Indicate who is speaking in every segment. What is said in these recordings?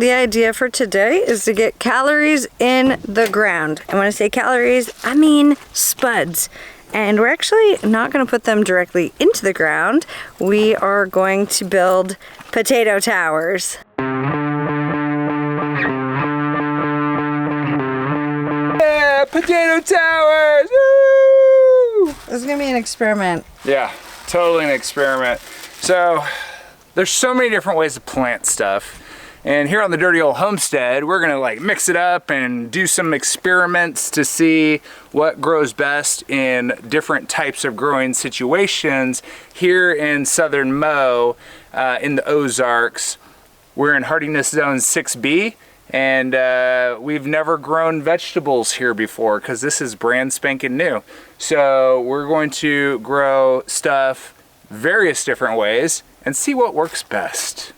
Speaker 1: the idea for today is to get calories in the ground. And when I say calories, I mean spuds. And we're actually not going to put them directly into the ground. We are going to build potato towers.
Speaker 2: Yeah, potato towers! Woo!
Speaker 1: This is going to be an experiment.
Speaker 2: Yeah, totally an experiment. So, there's so many different ways to plant stuff. And here on the Dirty Old Homestead, we're gonna like mix it up and do some experiments to see what grows best in different types of growing situations. Here in southern Mo, in the Ozarks, we're in hardiness zone 6B, and we've never grown vegetables here before because this is brand spanking new. So we're going to grow stuff various different ways and see what works best.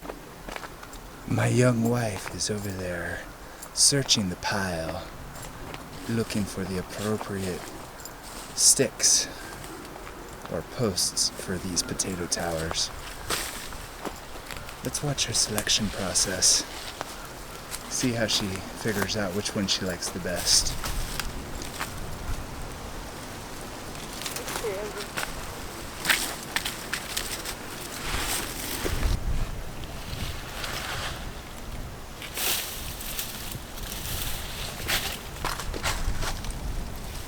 Speaker 2: My young wife is over there searching the pile, looking for the appropriate sticks or posts for these potato towers. Let's watch her selection process. See how she figures out which one she likes the best.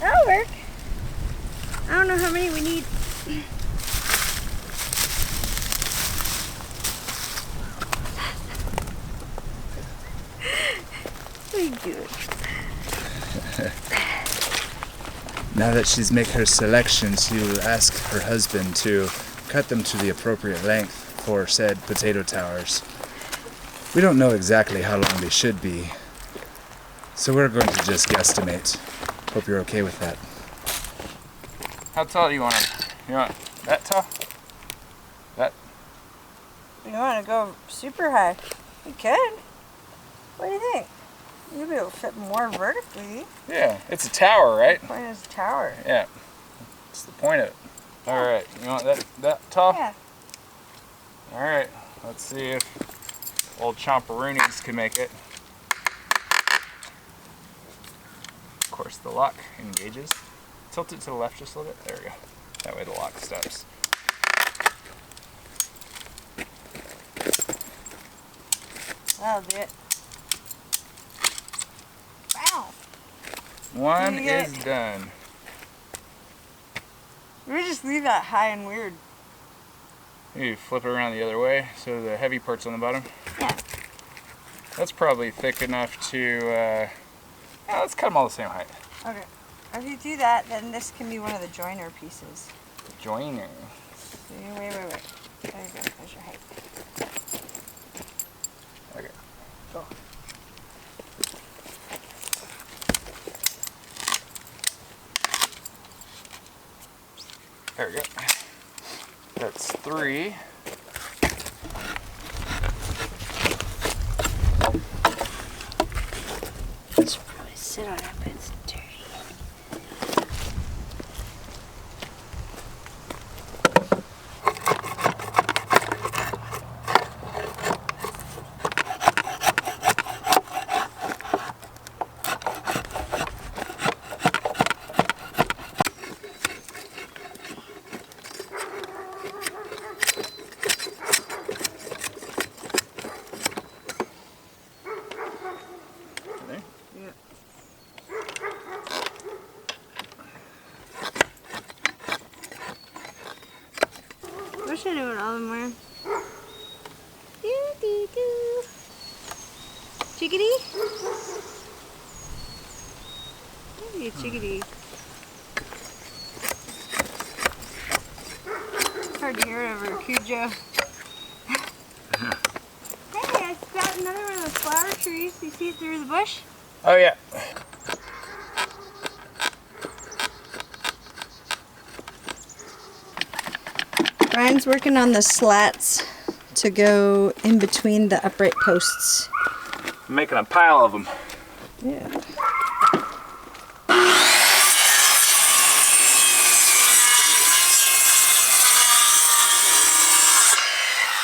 Speaker 1: That'll work. I don't know how many we need.
Speaker 2: Now that she's made her selection, she will ask her husband to cut them to the appropriate length for said potato towers. We don't know exactly how long they should be, so we're going to just guesstimate. Hope you're okay with that. How tall do you want them? You want that tall? That?
Speaker 1: You want to go super high? You could. What do you think? You'll be able to fit more vertically.
Speaker 2: Yeah, it's a tower, right?
Speaker 1: The point is a tower.
Speaker 2: Yeah, that's the point of it. Yeah. All right, you want that tall?
Speaker 1: Yeah.
Speaker 2: All right, let's see if old Chomperoonies can make it. Of course, the lock engages. Tilt it to the left just a little bit. There we go. That way the lock steps.
Speaker 1: That'll do it. Wow.
Speaker 2: One is done.
Speaker 1: We just leave that high and weird.
Speaker 2: You flip it around the other way so the heavy part's on the bottom.
Speaker 1: Yeah.
Speaker 2: That's probably thick enough to, yeah, let's cut them all the same height.
Speaker 1: Okay. If you do that, then this can be one of the joiner pieces.
Speaker 2: Joiner.
Speaker 1: Wait. There you go. There's your height.
Speaker 2: Okay.
Speaker 1: Go.
Speaker 2: There we go. That's 3.
Speaker 1: I should probably sit on it, but it's dirty. Wish I knew what all of them were. Doo-dee-doo. Chickadee? Maybe a chickadee. It's hard to hear it over Cujo. Hey, I got another one of those flower trees. You see it through the bush?
Speaker 2: Oh yeah.
Speaker 1: Brian's working on the slats to go in between the upright posts.
Speaker 2: I'm making a pile of them.
Speaker 1: Yeah.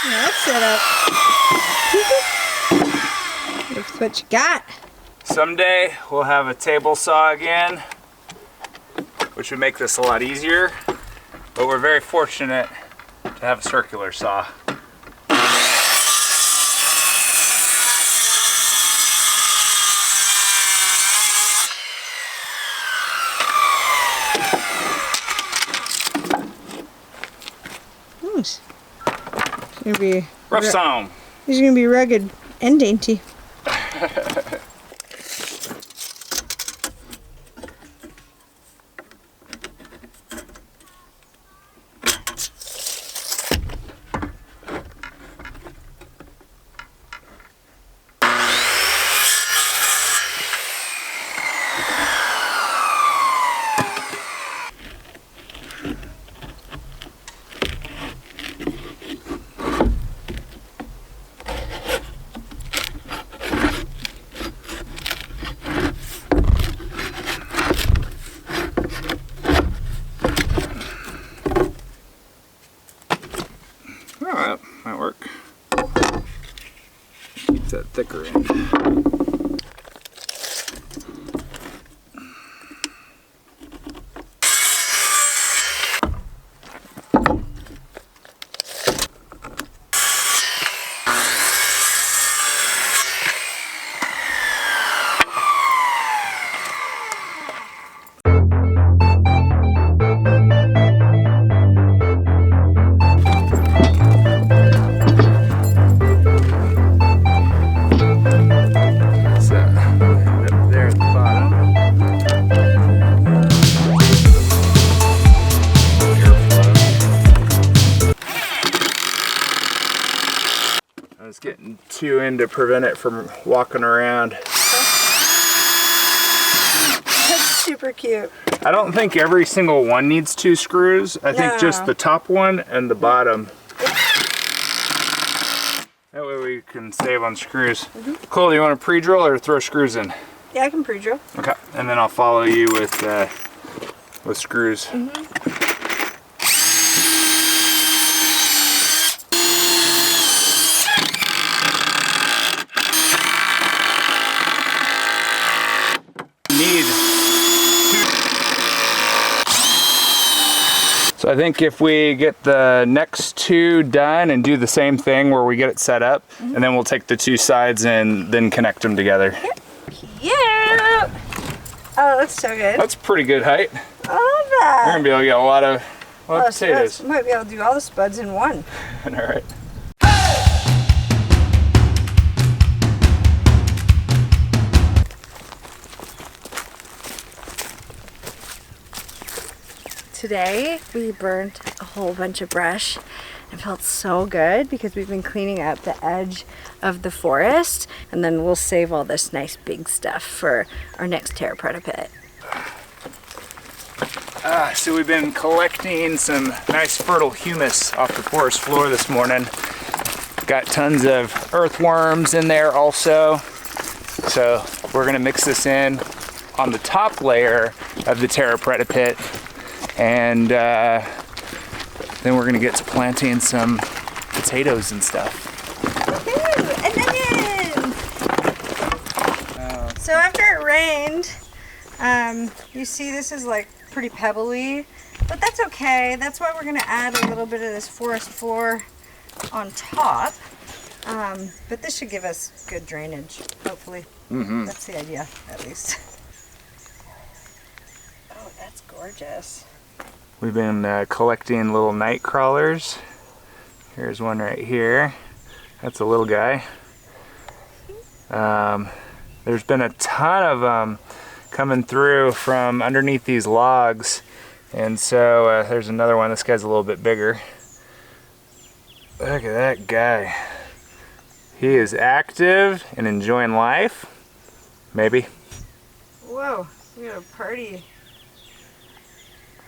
Speaker 1: That's set up. what you got.
Speaker 2: Someday we'll have a table saw again, which would make this a lot easier, but we're very fortunate to have a circular saw.
Speaker 1: It's gonna be
Speaker 2: Rough sound.
Speaker 1: It's gonna be rugged and dainty.
Speaker 2: Might work. Keeps that thicker end. I was getting two in to prevent it from walking around.
Speaker 1: That's super cute.
Speaker 2: I don't think every single one needs 2 screws. I think just the top one and the bottom. That way we can save on screws. Cole, do you want to pre-drill or throw screws in?
Speaker 1: Yeah, I can pre-drill.
Speaker 2: Okay, and then I'll follow you with screws. So I think if we get the next 2 done and do the same thing where we get it set up, and then we'll take the 2 sides and then connect them together.
Speaker 1: Yeah. Oh, that's so good.
Speaker 2: That's pretty good height.
Speaker 1: I love that.
Speaker 2: We're gonna be able to get a lot of potatoes.
Speaker 1: So might be able to do all the spuds in one.
Speaker 2: All right.
Speaker 1: Today we burnt a whole bunch of brush. It felt so good because we've been cleaning up the edge of the forest, and then we'll save all this nice big stuff for our next Terra Preta pit.
Speaker 2: So we've been collecting some nice fertile humus off the forest floor this morning. Got tons of earthworms in there also. So we're gonna mix this in on the top layer of the Terra Preta pit, and then we're gonna get to planting some potatoes and stuff.
Speaker 1: Woohoo! And onions! So after it rained, you see this is like pretty pebbly, but that's okay. That's why we're gonna add a little bit of this forest floor on top. But this should give us good drainage, hopefully. That's the idea, at least. Oh, that's gorgeous.
Speaker 2: We've been collecting little night crawlers. Here's one right here. That's a little guy. There's been a ton of them coming through from underneath these logs, and so there's another one. This guy's a little bit bigger. Look at that guy. He is active and enjoying life. Maybe.
Speaker 1: Whoa, we got a party.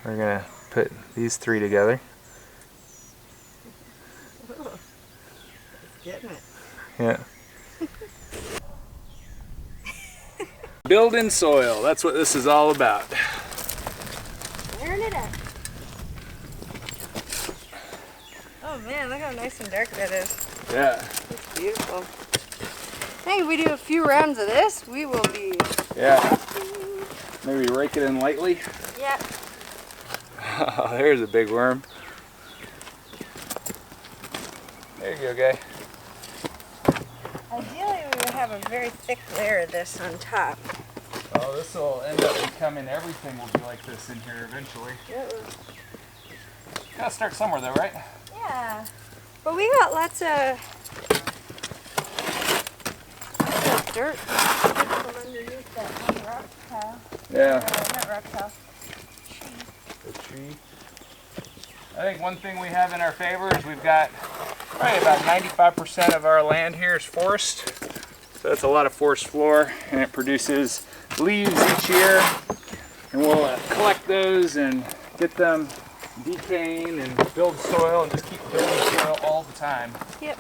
Speaker 2: We're gonna put these 3 together.
Speaker 1: Oh, getting it.
Speaker 2: Yeah. Building soil, that's what this is all about.
Speaker 1: Layering it up. Oh man, look how nice and dark that is.
Speaker 2: Yeah.
Speaker 1: It's beautiful. Hey, if we do a few rounds of this, we will be...
Speaker 2: Yeah. Maybe rake it in lightly.
Speaker 1: Yeah.
Speaker 2: Oh, there's a big worm. There you go, guy.
Speaker 1: Ideally, we would have a very thick layer of this on top.
Speaker 2: Oh, this will end up becoming, everything will be like this in here eventually. Gotta start somewhere though, right?
Speaker 1: Yeah. But we got lots of dirt from underneath that one rock pile.
Speaker 2: Yeah.
Speaker 1: Not rock pile.
Speaker 2: The tree. I think one thing we have in our favor is we've got probably about 95% of our land here is forest. So that's a lot of forest floor, and it produces leaves each year. And we'll collect those and get them decaying and build soil and just keep building soil all the time.
Speaker 1: Yep.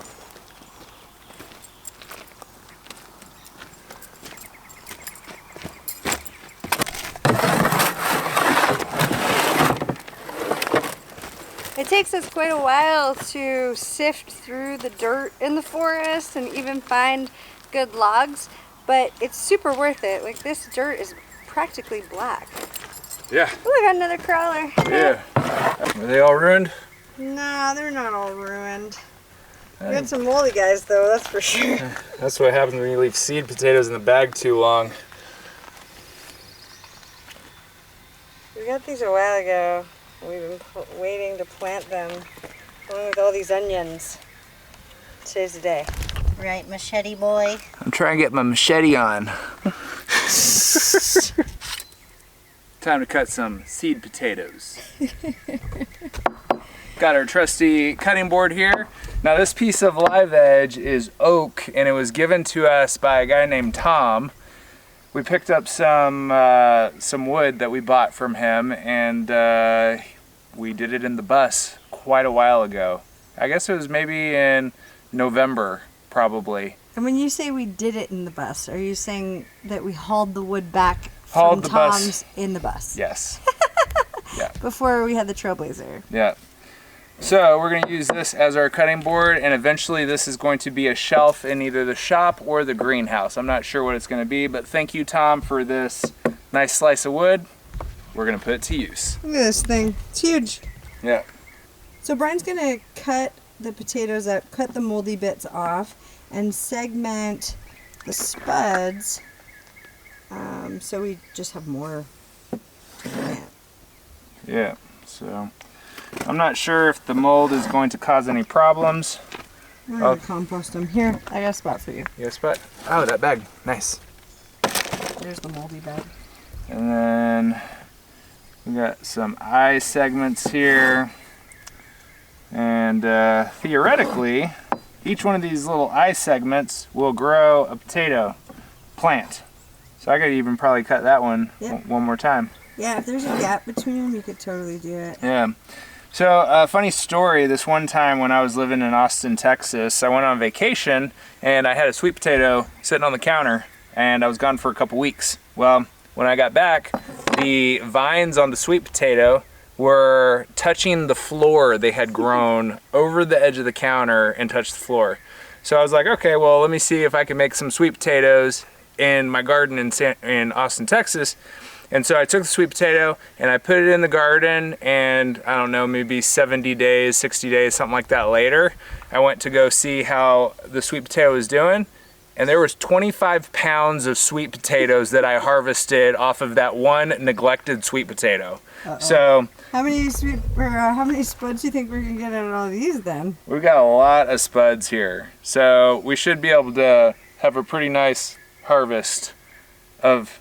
Speaker 1: It takes us quite a while to sift through the dirt in the forest and even find good logs, but it's super worth it. Like, this dirt is practically black.
Speaker 2: Yeah.
Speaker 1: Oh, I got another crawler.
Speaker 2: Yeah. Are they all ruined?
Speaker 1: Nah, they're not all ruined. We got some moldy guys though, that's for sure.
Speaker 2: That's what happens when you leave seed potatoes in the bag too long.
Speaker 1: We got these a while ago. We've been waiting to plant them along with all these onions. Today's the day. Right, machete boy?
Speaker 2: I'm trying to get my machete on. Time to cut some seed potatoes. Got our trusty cutting board here. Now this piece of live edge is oak, and it was given to us by a guy named Tom. We picked up some wood that we bought from him, and we did it in the bus quite a while ago. I guess it was maybe in November, probably.
Speaker 1: And when you say we did it in the bus, are you saying that we hauled the wood back
Speaker 2: Hauled
Speaker 1: from
Speaker 2: the bus.
Speaker 1: Tom's in the bus?
Speaker 2: Yes. Yeah.
Speaker 1: Before we had the Trailblazer.
Speaker 2: Yeah. So we're going to use this as our cutting board, and eventually this is going to be a shelf in either the shop or the greenhouse. I'm not sure what it's going to be, but thank you, Tom, for this nice slice of wood. We're going to put it to use.
Speaker 1: Look at this thing. It's huge.
Speaker 2: Yeah.
Speaker 1: So Brian's going to cut the potatoes up, cut the moldy bits off, and segment the spuds so we just have more to plant.
Speaker 2: Yeah. So I'm not sure if the mold is going to cause any problems.
Speaker 1: We're going to compost them. Here, I got a spot for you.
Speaker 2: You got a spot? Oh, that bag. Nice.
Speaker 1: There's the moldy bag.
Speaker 2: And then we got some eye segments here. And theoretically, each one of these little eye segments will grow a potato plant. So I could even probably cut that one one more time.
Speaker 1: Yeah, if there's a gap between them, you could totally do it.
Speaker 2: Yeah. So, funny story, this one time when I was living in Austin, Texas, I went on vacation and I had a sweet potato sitting on the counter, and I was gone for a couple weeks. Well, when I got back, the vines on the sweet potato were touching the floor. They had grown over the edge of the counter and touched the floor. So I was like, okay, well, let me see if I can make some sweet potatoes in my garden in Austin, Texas. And so I took the sweet potato and I put it in the garden, and I don't know, maybe 70 days, 60 days, something like that later, I went to go see how the sweet potato was doing, and there was 25 pounds of sweet potatoes that I harvested off of that one neglected sweet potato. So
Speaker 1: how many spuds do you think we're gonna get out of all these then?
Speaker 2: we've got a lot of spuds here. So we should be able to have a pretty nice harvest of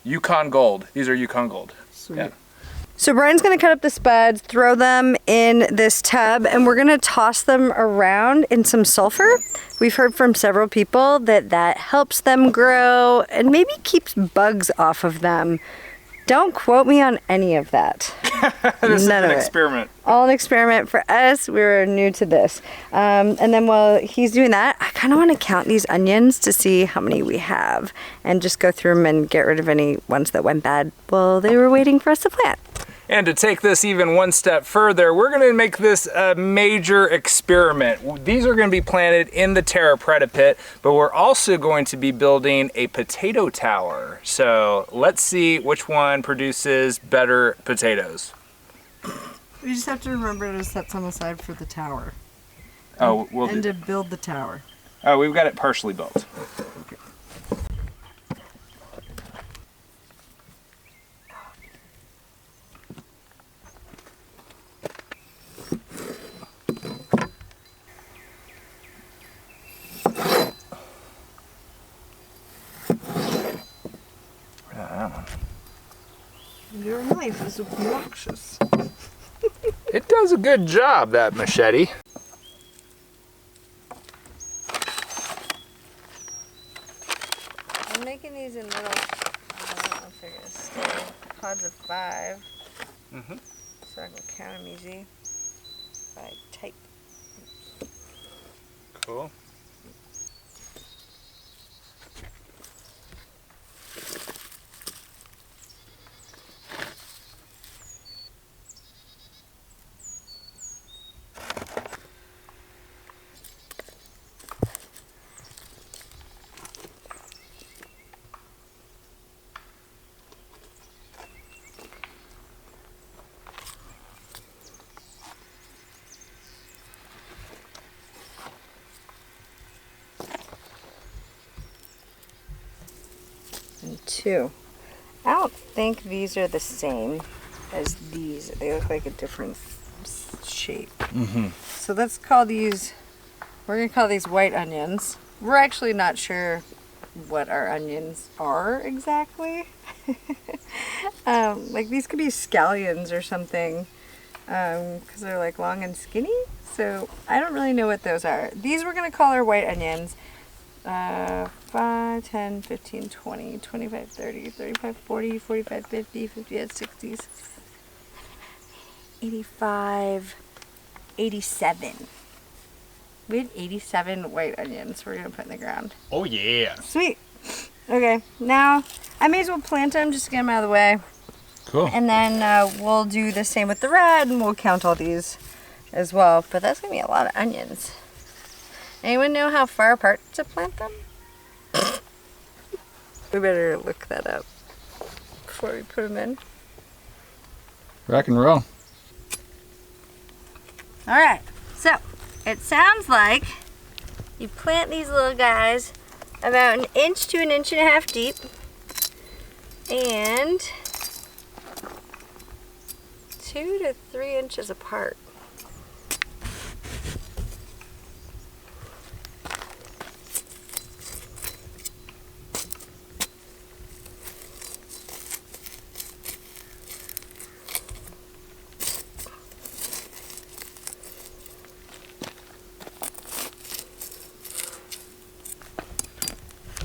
Speaker 2: Yukon Gold. These are Yukon Gold.
Speaker 1: Sweet.
Speaker 2: Yeah.
Speaker 1: So Brian's gonna cut up the spuds, throw them in this tub, and we're gonna toss them around in some sulfur. We've heard from several people that that helps them grow and maybe keeps bugs off of them. Don't quote me on any of that.
Speaker 2: This is
Speaker 1: None
Speaker 2: an
Speaker 1: of it.
Speaker 2: experiment.
Speaker 1: All an experiment for us. We were new to this. And then while he's doing that, I kind of want to count these onions to see how many we have and just go through them and get rid of any ones that went bad while they were waiting for us to plant.
Speaker 2: And to take this even one step further, we're gonna make this a major experiment. These are gonna be planted in the Terra Preta pit, but we're also going to be building a potato tower. So let's see which one produces better potatoes.
Speaker 1: We just have to remember to set some aside for the tower.
Speaker 2: Oh, we'll
Speaker 1: and
Speaker 2: do.
Speaker 1: to build the tower.
Speaker 2: Oh, we've got it partially built.
Speaker 1: Okay. Your knife is obnoxious.
Speaker 2: It does a good job, that machete.
Speaker 1: I'm making these in little, I don't know if they're gonna stay, pods of 5. So I can count them easy by type.
Speaker 2: Cool.
Speaker 1: And 2. I don't think these are the same as these. They look like a different shape. So let's call these, we're gonna call these white onions. We're actually not sure what our onions are exactly. Like these could be scallions or something, because they're like long and skinny. So I don't really know what those are. These we're gonna call our white onions. 5, 10, 15, 20, 25, 30, 35, 40, 45, 50, 58, 60, 85, 87. We had 87 white onions we're going to put in the ground.
Speaker 2: Oh yeah.
Speaker 1: Sweet. Okay, now I may as well plant them just to get them out of the way.
Speaker 2: Cool.
Speaker 1: And then we'll do the same with the red and we'll count all these as well. But that's going to be a lot of onions. Anyone know how far apart to plant them? We better look that up before we put them in.
Speaker 2: Rock and roll.
Speaker 1: All right, so it sounds like you plant these little guys about 1 inch to 1.5 inches deep, and 2 to 3 inches apart.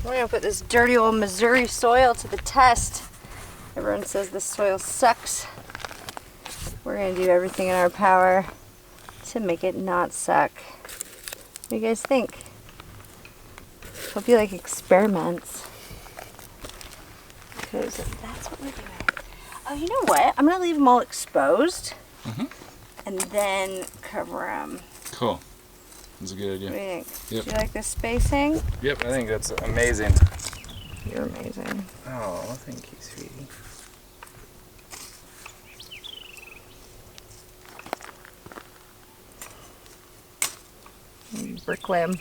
Speaker 1: We're gonna put this dirty old Missouri soil to the test. Everyone says this soil sucks. We're gonna do everything in our power to make it not suck. What do you guys think? Hope you like experiments. Because that's what we're doing. Oh, you know what? I'm gonna leave them all exposed. And then cover them.
Speaker 2: Cool. That's a good idea.
Speaker 1: What do you think?
Speaker 2: Yep.
Speaker 1: Do you like this spacing?
Speaker 2: Yep, I think that's amazing.
Speaker 1: You're amazing.
Speaker 2: Oh, thank you, sweetie.
Speaker 1: Bricklam.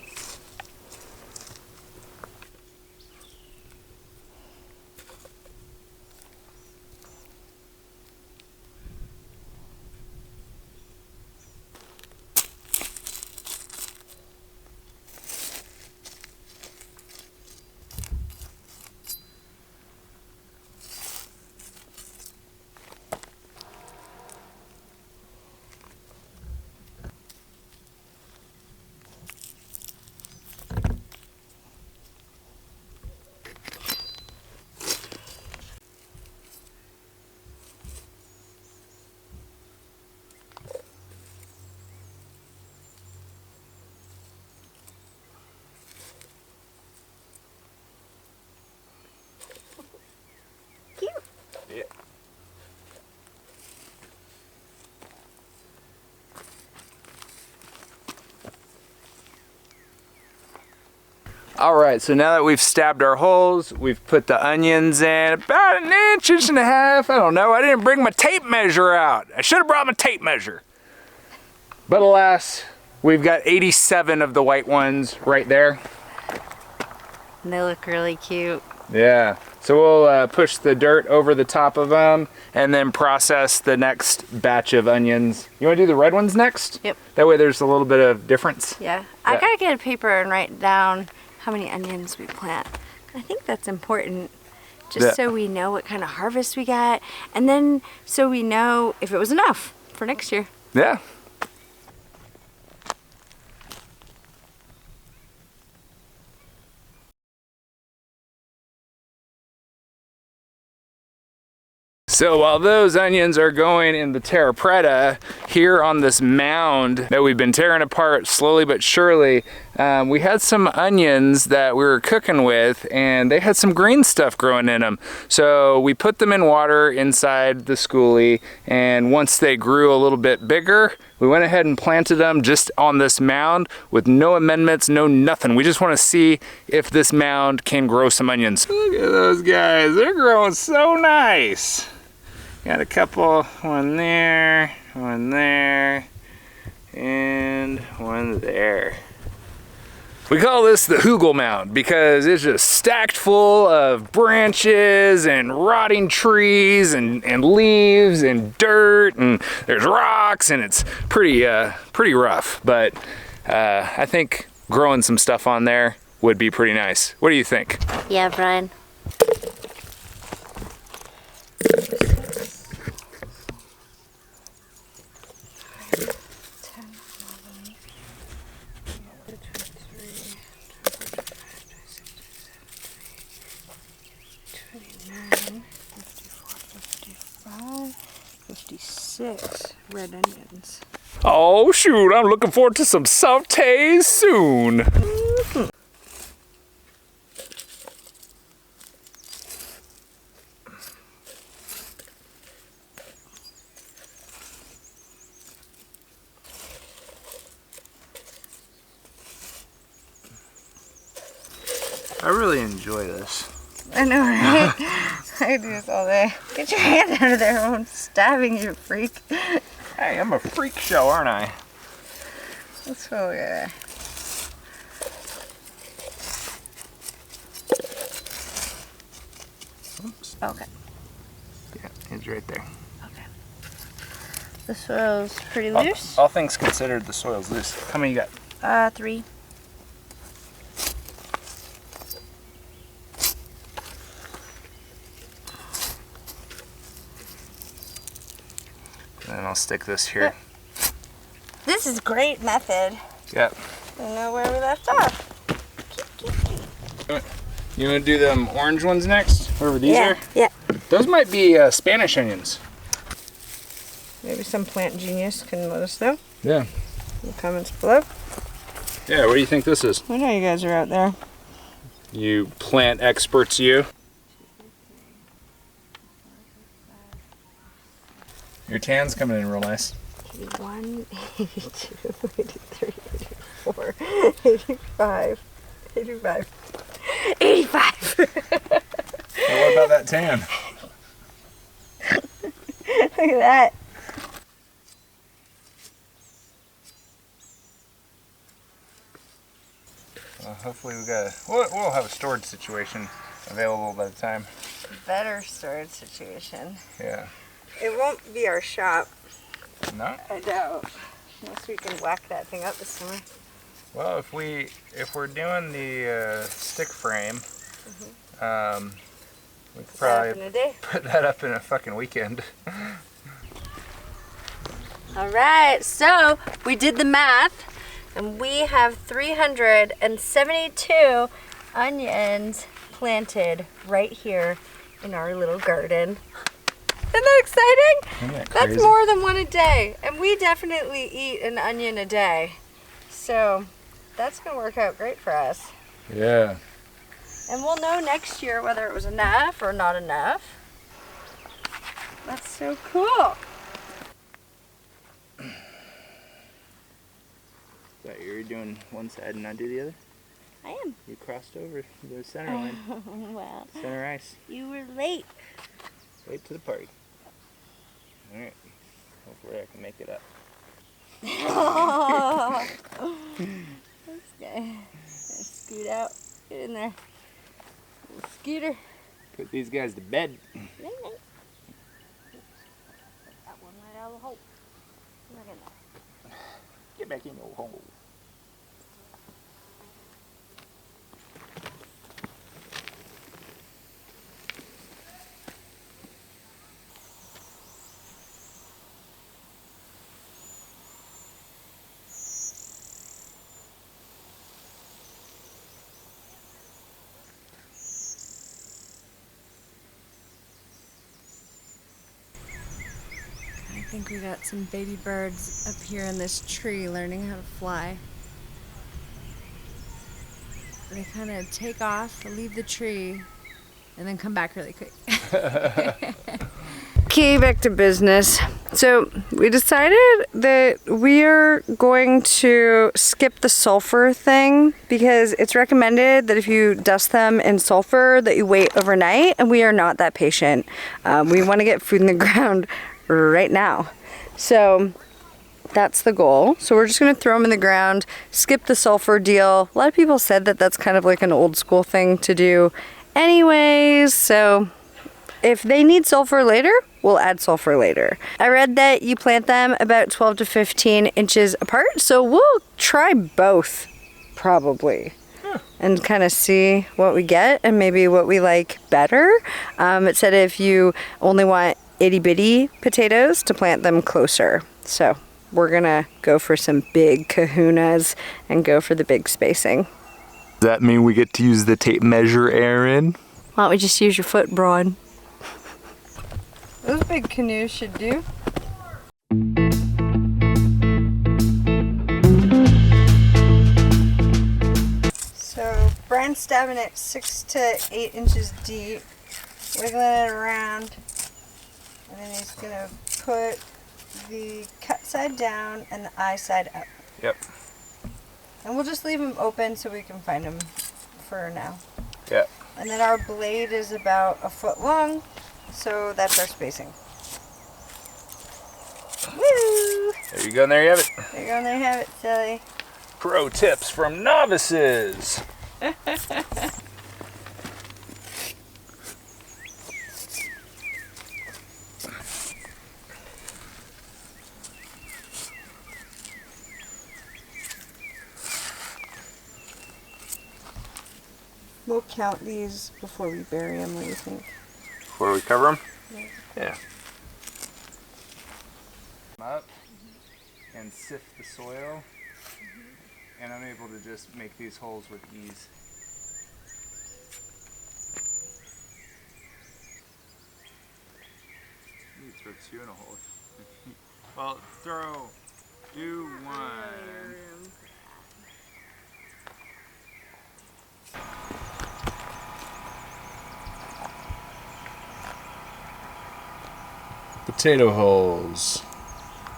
Speaker 2: All right, so now that we've stabbed our holes, we've put the onions in about an inch and a half. I don't know, I didn't bring my tape measure out. I should have brought my tape measure. But alas, we've got 87 of the white ones right there.
Speaker 1: And they look really cute.
Speaker 2: Yeah, so we'll push the dirt over the top of them and then process the next batch of onions. You want to do the red ones next?
Speaker 1: Yep.
Speaker 2: That way there's a little bit of difference.
Speaker 1: Yeah. I gotta get a paper and write down how many onions we plant. I think that's important, just so we know what kind of harvest we got, and then so we know if it was enough for next year.
Speaker 2: Yeah. So while those onions are going in the Terra Preta, here on this mound that we've been tearing apart slowly but surely, we had some onions that we were cooking with, and they had some green stuff growing in them. So we put them in water inside the schoolie, and once they grew a little bit bigger, we went ahead and planted them just on this mound with no amendments, no nothing. We just want to see if this mound can grow some onions. Look at those guys, they're growing so nice. Got a couple, one there, and one there. We call this the Hugel Mound because it's just stacked full of branches and rotting trees and leaves and dirt, and there's rocks, and it's pretty rough. But I think growing some stuff on there would be pretty nice. What do you think?
Speaker 1: Yeah, Brian. Red onions.
Speaker 2: Oh shoot, I'm looking forward to some sautés soon. I really enjoy this.
Speaker 1: I know, right? I do this all day. Get your hand out of there, I'm stabbing you, freak.
Speaker 2: Hey, I'm a freak show, aren't I?
Speaker 1: Let's go there.
Speaker 2: Oops.
Speaker 1: Okay.
Speaker 2: Yeah, it's right there.
Speaker 1: Okay. The soil's pretty loose.
Speaker 2: All things considered, the soil's loose. How many you got?
Speaker 1: 3.
Speaker 2: And then I'll stick this here.
Speaker 1: This is a great method.
Speaker 2: Yep.
Speaker 1: I know where we left off.
Speaker 2: You want to do them orange ones next? Wherever these are?
Speaker 1: Yeah.
Speaker 2: Those might be Spanish onions.
Speaker 1: Maybe some plant genius can let us know
Speaker 2: Yeah.
Speaker 1: in the comments below.
Speaker 2: Yeah, what do you think this is?
Speaker 1: I know you guys are out there.
Speaker 2: You plant experts, you. Your tan's coming in real nice.
Speaker 1: 81, 82, 83, 84, 85, 85, 85.
Speaker 2: Well, what about that tan?
Speaker 1: Look at that.
Speaker 2: Well, hopefully we'll have a storage situation available by the time.
Speaker 1: Better storage situation.
Speaker 2: Yeah.
Speaker 1: It won't be our shop.
Speaker 2: No?
Speaker 1: I doubt. Unless we can whack that thing up this summer.
Speaker 2: Well, if we're doing the stick frame, we could probably put that up in a fucking weekend.
Speaker 1: All right, so we did the math, and we have 372 onions planted right here in our little garden. Isn't that exciting?
Speaker 2: Isn't that crazy?
Speaker 1: That's more than one a day, and we definitely eat an onion a day. So that's gonna work out great for us.
Speaker 2: Yeah.
Speaker 1: And we'll know next year whether it was enough or not enough. That's so cool.
Speaker 2: Thought you were doing one side and not do the other?
Speaker 1: I I am.
Speaker 2: You crossed over the center line.
Speaker 1: Well,
Speaker 2: Center ice.
Speaker 1: you were late.
Speaker 2: Late to the party. Alright. Hopefully I can make it up.
Speaker 1: This guy. Scoot out. Get in there. Little scooter.
Speaker 2: Put these guys to bed.
Speaker 1: That one right out of the hole. Look at that.
Speaker 2: Get back in your hole.
Speaker 1: I think we got some baby birds up here in this tree learning how to fly. They kind of take off, leave the tree, and then come back really quick. Okay, back to business. So we decided that we are going to skip the sulfur thing because it's recommended that if you dust them in sulfur that you wait overnight, and we are not that patient. We want to get food in the ground right now. So that's the goal. So we're just going to throw them in the ground, skip the sulfur deal. A lot of people said that that's kind of like an old school thing to do anyways. So if they need sulfur later, we'll add sulfur later. I read that you plant them about 12 to 15 inches apart. So we'll try both probably. And kind of see what we get and maybe what we like better. It said if you only want itty bitty potatoes to plant them closer. So we're gonna go for some big kahunas and go for the big spacing.
Speaker 2: Does that mean we get to use the tape measure, Erin?
Speaker 1: Why don't we just use your foot, Braun? Those big canoes should do. So Brian's stabbing it 6 to 8 inches deep, wiggling it around. And then he's gonna put the cut side down and the eye side up.
Speaker 2: Yep.
Speaker 1: And we'll just leave them open so we can find them for now.
Speaker 2: Yep.
Speaker 1: And then our blade is about 1 foot long, so that's our spacing. Woo!
Speaker 2: There you go, and there you have it.
Speaker 1: There you go, and there you have it, Sally.
Speaker 2: Pro tips from novices.
Speaker 1: We'll count these before we bury them, what do you think?
Speaker 2: Before we cover them?
Speaker 1: Yeah.
Speaker 2: Up and sift the soil, and I'm able to just make these holes with ease. You throw 2 in a hole. Well, do 1. Potato holes.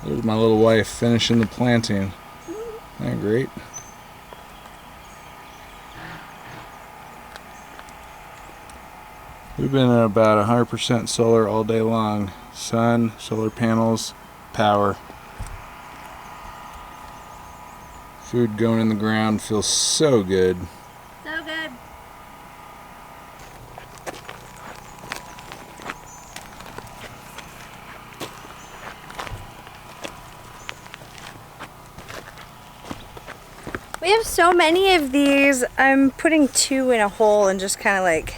Speaker 2: There's my little wife finishing the planting. Isn't that great? We've been at about 100% solar all day long. Sun, solar panels, power. Food going in the ground feels so good.
Speaker 1: So good. We have so many of these. I'm putting 2 in a hole and just kind of like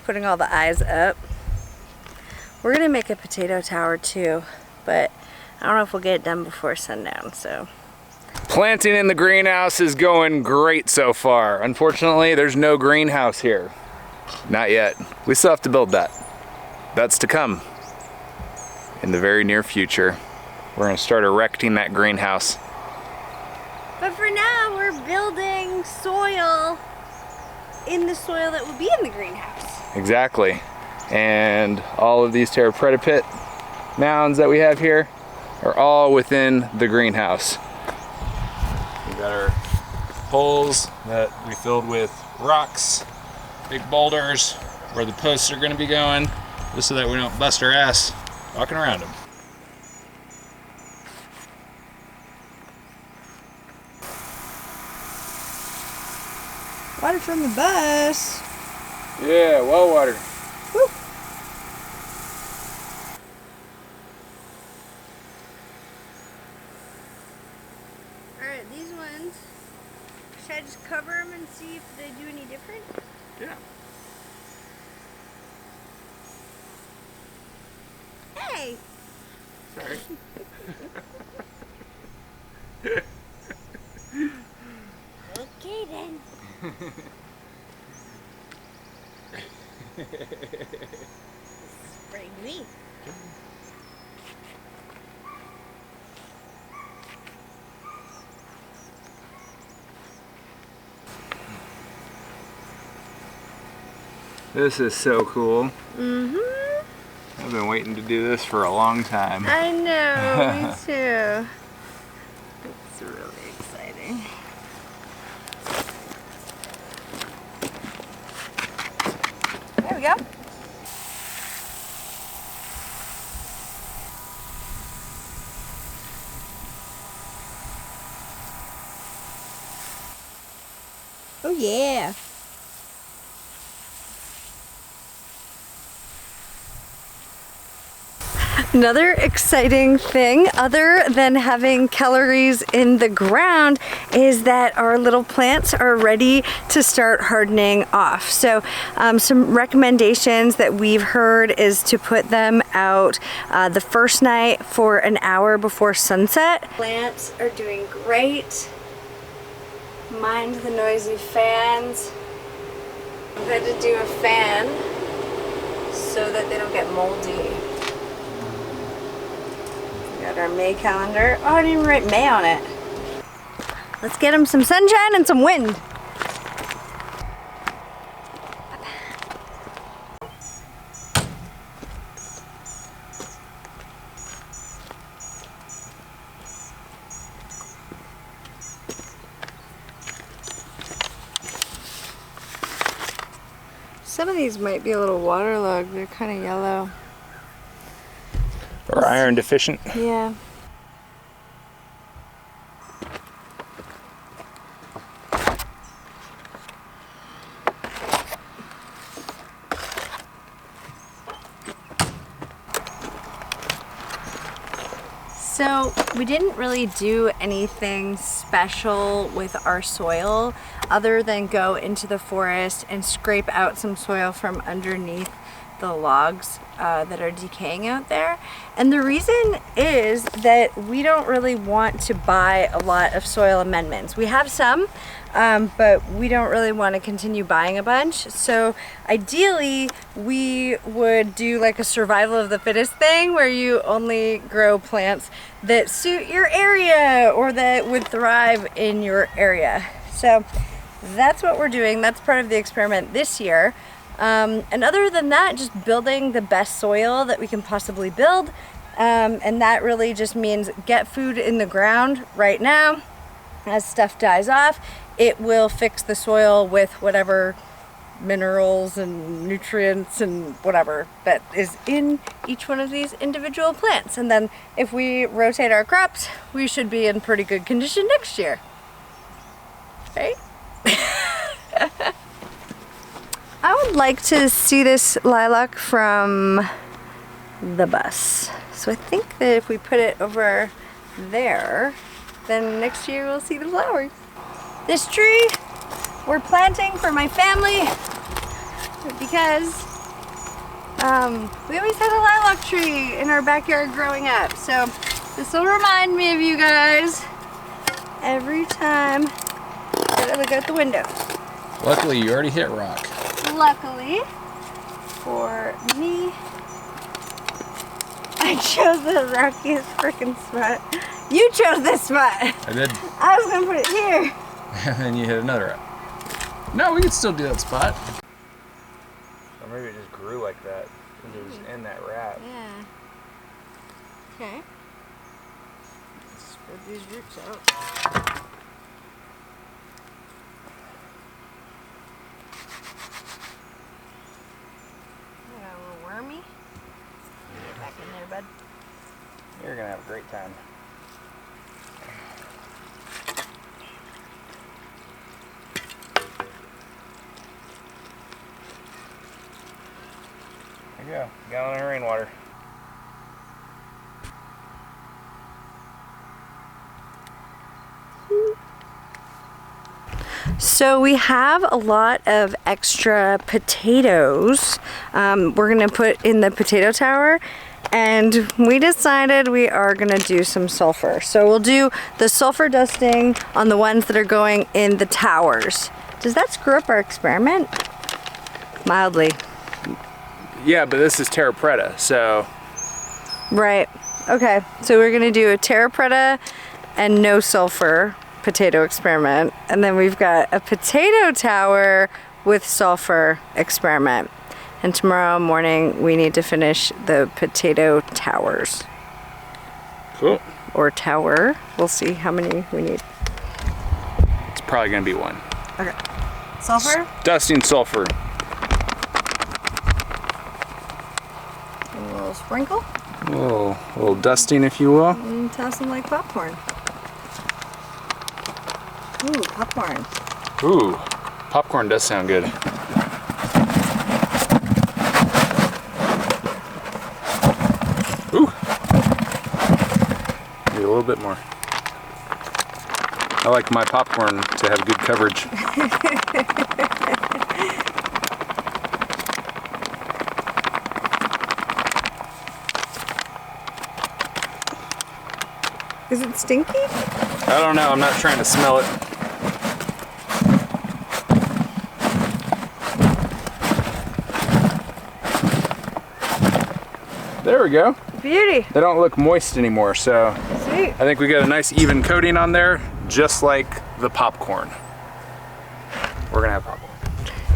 Speaker 1: putting all the eyes up. We're gonna make a potato tower too, but I don't know if we'll get it done before sundown, so.
Speaker 2: Planting in the greenhouse is going great so far. Unfortunately, there's no greenhouse here. Not yet. We still have to build that. That's to come in the very near future. We're gonna start erecting that greenhouse.
Speaker 1: But for now, we're building soil in the soil that will be in the greenhouse.
Speaker 2: Exactly. And all of these Terra Preta Pit mounds that we have here are all within the greenhouse. We got our holes that we filled with rocks, big boulders, where the posts are going to be going, just so that we don't bust our ass walking around them.
Speaker 1: Water from the bus.
Speaker 2: Yeah, well water.
Speaker 1: Woo. Alright, these ones, should I just cover them and see if they do any different?
Speaker 2: Yeah.
Speaker 1: Hey!
Speaker 2: Sorry.
Speaker 1: Okay then. Spray me.
Speaker 2: This is so cool.
Speaker 1: Mm-hmm.
Speaker 2: I've been waiting to do this for a long time.
Speaker 1: I know, me too. It's really exciting. There we go. Oh yeah. Another exciting thing, other than having calories in the ground, is that our little plants are ready to start hardening off. So some recommendations that we've heard is to put them out the first night for an hour before sunset. Plants are doing great. Mind the noisy fans. I'm going to do a fan so that they don't get moldy. Got our May calendar. Oh, I didn't even write May on it. Let's get them some sunshine and some wind. Some of these might be a little waterlogged. They're kind of yellow.
Speaker 2: Or iron deficient.
Speaker 1: Yeah. So we didn't really do anything special with our soil other than go into the forest and scrape out some soil from underneath the logs that are decaying out there. And the reason is that we don't really want to buy a lot of soil amendments. We have some, but we don't really want to continue buying a bunch. So ideally we would do like a survival of the fittest thing where you only grow plants that suit your area or that would thrive in your area. So that's what we're doing. That's part of the experiment this year. And other than that, just building the best soil that we can possibly build. And that really just means get food in the ground right now. As stuff dies off, it will fix the soil with whatever minerals and nutrients and whatever that is in each one of these individual plants. And then if we rotate our crops, we should be in pretty good condition next year. Right? I would like to see this lilac from the bus. So I think that if we put it over there, then next year we'll see the flowers. This tree we're planting for my family because we always had a lilac tree in our backyard growing up. So this will remind me of you guys every time that I look out the window.
Speaker 2: Luckily, you already hit rock.
Speaker 1: Luckily for me, I chose the rockiest freaking spot. You chose this spot.
Speaker 2: I did.
Speaker 1: I was gonna put it here.
Speaker 2: And then you hit another rock. No, we could still do that spot. Or maybe it just grew like that because it was in that wrap.
Speaker 1: Yeah. Okay. Let's spread these roots out. A little wormy. Get back in there, bud.
Speaker 2: You're gonna have a great time. There you go, gallon of rainwater.
Speaker 1: So we have a lot of extra potatoes we're gonna put in the potato tower, and we decided we are gonna do some sulfur. So we'll do the sulfur dusting on the ones that are going in the towers. Does that screw up our experiment? Mildly.
Speaker 2: Yeah, but this is Terra Preta, so.
Speaker 1: Right, okay. So we're gonna do a Terra Preta and no sulfur potato experiment, and then we've got a potato tower with sulfur experiment, and tomorrow morning we need to finish the potato towers.
Speaker 2: Cool.
Speaker 1: Or tower, we'll see how many we need.
Speaker 2: It's probably gonna be one.
Speaker 1: Okay. Sulfur?
Speaker 2: Dusting sulfur.
Speaker 1: A little sprinkle.
Speaker 2: A little dusting, if you will.
Speaker 1: And toss them like popcorn. Ooh, popcorn.
Speaker 2: Ooh, popcorn does sound good. Ooh. Maybe a little bit more. I like my popcorn to have good coverage.
Speaker 1: Is it stinky?
Speaker 2: I don't know, I'm not trying to smell it. There we go.
Speaker 1: Beauty.
Speaker 2: They don't look moist anymore, so
Speaker 1: Sweet.
Speaker 2: I think we got a nice even coating on there, just like the popcorn. We're gonna have popcorn.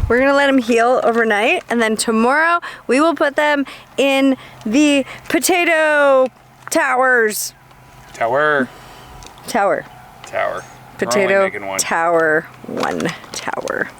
Speaker 1: We're gonna let them heal overnight, and then tomorrow we will put them in the potato towers.
Speaker 2: Tower.
Speaker 1: Tower.
Speaker 2: Tower.
Speaker 1: Potato
Speaker 2: We're only making one.
Speaker 1: tower. One tower.